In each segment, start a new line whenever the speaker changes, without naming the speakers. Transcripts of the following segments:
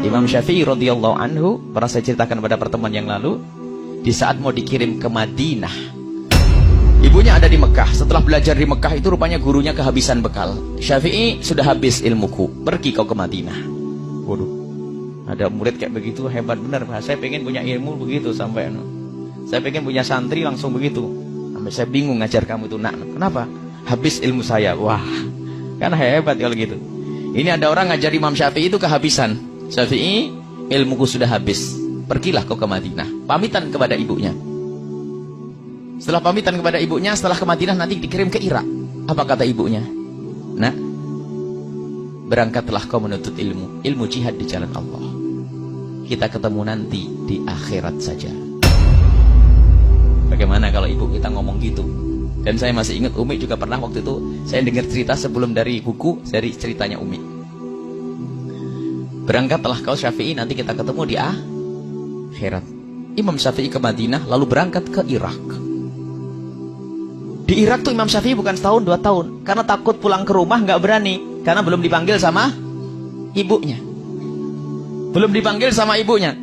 Imam Syafi'i radhiyallahu anhu, pernah saya ceritakan pada pertemuan yang lalu, di saat mau dikirim ke Madinah, ibunya ada di Mekah. Setelah belajar di Mekah itu rupanya gurunya kehabisan bekal. Syafi'i, sudah habis ilmuku, pergi kau ke Madinah. Waduh, ada murid kayak begitu, hebat benar. Saya pengen punya ilmu begitu sampai saya pengen punya santri langsung begitu. Sampai saya bingung ngajar kamu itu, nak. Kenapa? Habis ilmu saya. Wah, kan hebat kalau gitu. Ini ada orang ngajar Imam Syafi'i itu kehabisan. Syafi'i, ilmuku sudah habis, pergilah kau ke Madinah. Pamitan kepada ibunya. Setelah pamitan kepada ibunya, setelah ke Madinah nanti dikirim ke Irak. Apa kata ibunya? Nah, berangkatlah kau menuntut ilmu, ilmu jihad di jalan Allah. Kita ketemu nanti di akhirat saja. Bagaimana kalau ibu kita ngomong gitu? Dan saya masih ingat Umi juga pernah waktu itu, saya dengar cerita sebelum dari buku, dari ceritanya Umi. Berangkatlah kau Syafi'i, nanti kita ketemu di akhirat. Imam Syafi'i ke Madinah, lalu berangkat ke Irak. Di Irak tuh Imam Syafi'i bukan setahun, 2 tahun. Karena takut pulang ke rumah, nggak berani. Karena belum dipanggil sama ibunya. Belum dipanggil sama ibunya.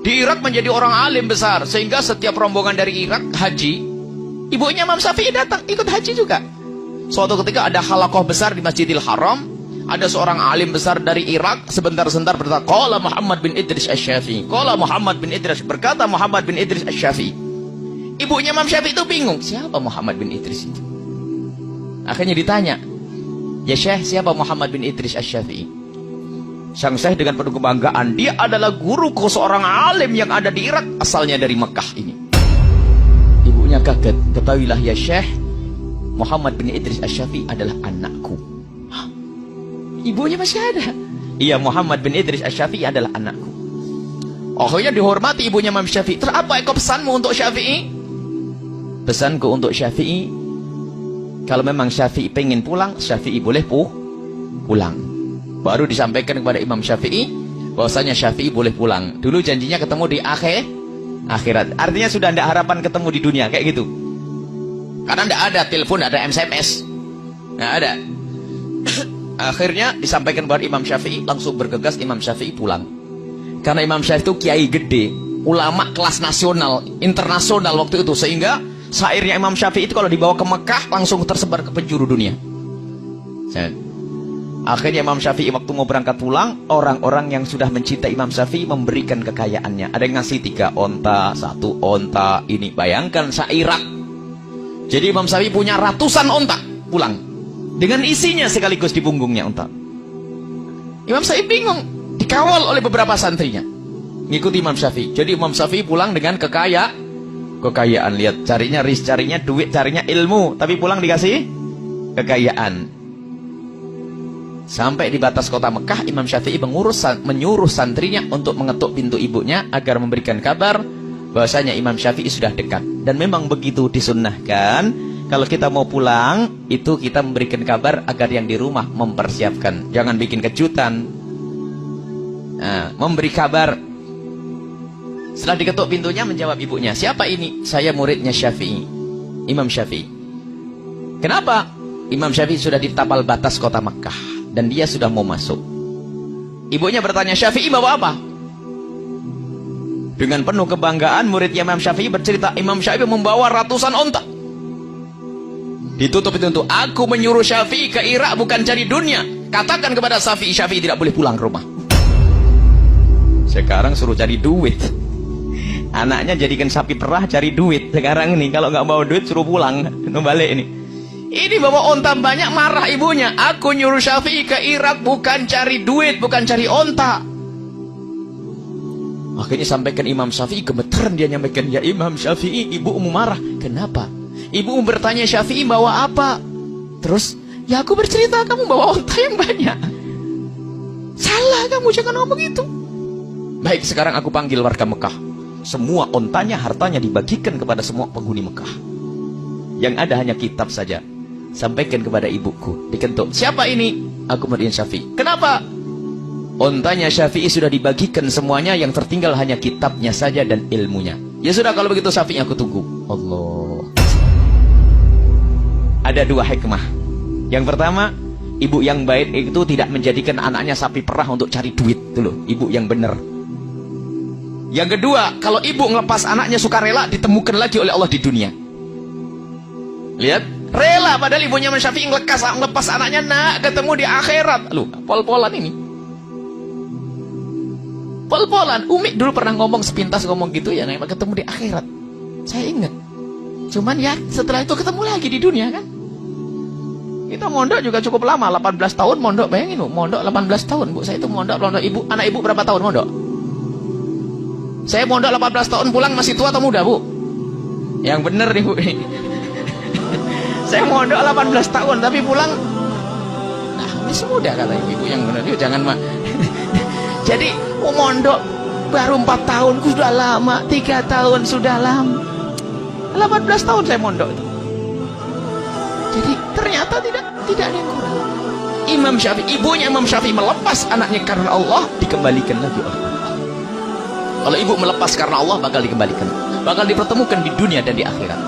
Di Irak menjadi orang alim besar. Sehingga setiap rombongan dari Irak haji, ibunya Imam Syafi'i datang, ikut haji juga. Suatu ketika ada halaqah besar di Masjidil Haram. Ada seorang alim besar dari Irak, sebentar-sebentar berkata, qala Muhammad bin Idris Asy-Syafi'i. Qala Muhammad bin Idris, berkata Muhammad bin Idris Asy-Syafi'i. Ibunya Imam Syafi'i itu bingung, siapa Muhammad bin Idris itu? Akhirnya ditanya, ya Syekh, siapa Muhammad bin Idris Asy-Syafi'i? Sang Syekh dengan penuh kebanggaan, dia adalah guruku, seorang alim yang ada di Irak, asalnya dari Mekah ini. Ibunya kaget, ketahuilah ya Syekh, Muhammad bin Idris Asy-Syafi'i adalah anakku. Hah? Ibunya masih ada. Iya, Muhammad bin Idris Asy-Syafi'i adalah anakku. Akhirnya dihormati ibunya Imam Syafi'i. Terus apa pesanmu untuk Syafi'i? Pesanku untuk Syafi'i, kalau memang Syafi'i pengen pulang, Syafi'i boleh pulang. Baru disampaikan kepada Imam Syafi'i bahwasanya Syafi'i boleh pulang. Dulu janjinya ketemu di akhirat. Artinya sudah tidak harapan ketemu di dunia kayak gitu. Karena tidak ada telepon, tidak ada SMS, tidak ada. Akhirnya disampaikan kepada Imam Syafi'i, langsung bergegas Imam Syafi'i pulang. Karena Imam Syafi'i itu kiai gede, ulama kelas nasional, internasional waktu itu, sehingga syairnya Imam Syafi'i itu kalau dibawa ke Mekah langsung tersebar ke penjuru dunia. Akhirnya Imam Syafi'i waktu mau berangkat pulang, orang-orang yang sudah mencintai Imam Syafi'i memberikan kekayaannya. Ada yang ngasih 3 onta, 1 onta. Ini bayangkan Irak. Jadi Imam Syafi'i punya ratusan onta pulang, dengan isinya sekaligus di punggungnya onta. Imam Syafi'i bingung, dikawal oleh beberapa santrinya, ngikuti Imam Syafi'i. Jadi Imam Syafi'i pulang dengan kekayaan. Lihat, carinya ris, carinya duit, carinya ilmu, tapi pulang dikasih kekayaan. Sampai di batas kota Mekah, Imam Syafi'i menyuruh santrinya untuk mengetuk pintu ibunya agar memberikan kabar bahwasanya Imam Syafi'i sudah dekat. Dan memang begitu disunnahkan, kalau kita mau pulang itu kita memberikan kabar agar yang di rumah mempersiapkan, jangan bikin kejutan. Nah, memberi kabar. Setelah diketuk pintunya, menjawab ibunya, siapa ini? Saya muridnya Syafi'i, Imam Syafi'i. Kenapa? Imam Syafi'i sudah di tapal batas kota Mekah dan dia sudah mau masuk. Ibunya bertanya, Syafi'i bawa apa? Dengan penuh kebanggaan muridnya Imam Syafi'i bercerita, Imam Syafi'i membawa ratusan onta. Ditutup pintu, aku menyuruh Syafi'i ke Irak bukan cari dunia. Katakan kepada Syafi'i, Syafi'i tidak boleh pulang ke rumah. Sekarang suruh cari duit. Anaknya jadikan sapi perah cari duit. Sekarang ini kalau nggak bawa duit suruh pulang, balik ini. Ini bawa onta banyak, marah ibunya. Aku nyuruh Syafi'i ke Irak bukan cari duit, bukan cari onta. Akhirnya sampaikan Imam Syafi'i, gemeteran dia nyampaikan, ya Imam Syafi'i, ibumu marah. Kenapa? Ibumu bertanya Syafi'i bawa apa? Terus, ya aku bercerita kamu bawa onta yang banyak. Salah kamu, jangan ngomong itu. Baik, sekarang aku panggil warga Mekah. Semua ontanya, hartanya dibagikan kepada semua penghuni Mekah. Yang ada hanya kitab saja. Sampaikan kepada ibuku, dikentuk. Siapa ini? Aku murid Syafi'i. Kenapa? Ontanya Syafi'i sudah dibagikan semuanya, yang tertinggal hanya kitabnya saja dan ilmunya. Ya sudah, kalau begitu Syafi'i aku tunggu. Allah. Ada 2 hikmah. Yang pertama, Ibu yang baik itu tidak menjadikan anaknya sapi perah untuk cari duit. Itu loh, ibu yang benar. Yang kedua, kalau ibu ngelepas anaknya sukarela, ditemukan lagi oleh Allah di dunia. Lihat, rela padahal ibunya Imam Syafi'i ngelepas anaknya, nak ketemu di akhirat. Loh, pol-polan ini. Pol-polan. Umi dulu pernah ngomong sepintas ngomong gitu ya, ketemu di akhirat. Saya ingat. Cuman ya setelah itu ketemu lagi di dunia kan. Kita mondok juga cukup lama, 18 tahun mondok, bayangin Bu, mondok 18 tahun Bu. Saya itu mondok ibu, anak ibu berapa tahun mondok? Saya mondok 18 tahun pulang masih tua atau muda Bu? Yang bener nih Bu. Saya mondok 18 tahun tapi pulang nah masih muda kata ibu yang bener. Yuk jangan mah. Jadi mondok baru 4 tahun sudah lama, 3 tahun sudah lama. 18 tahun saya mondok itu. Jadi ternyata tidak ada yang kurang. Imam Syafi'i, ibunya Imam Syafi'i melepas anaknya karena Allah, dikembalikan lagi oleh Allah. Kalau ibu melepas karena Allah, bakal dikembalikan, bakal dipertemukan di dunia dan di akhirat.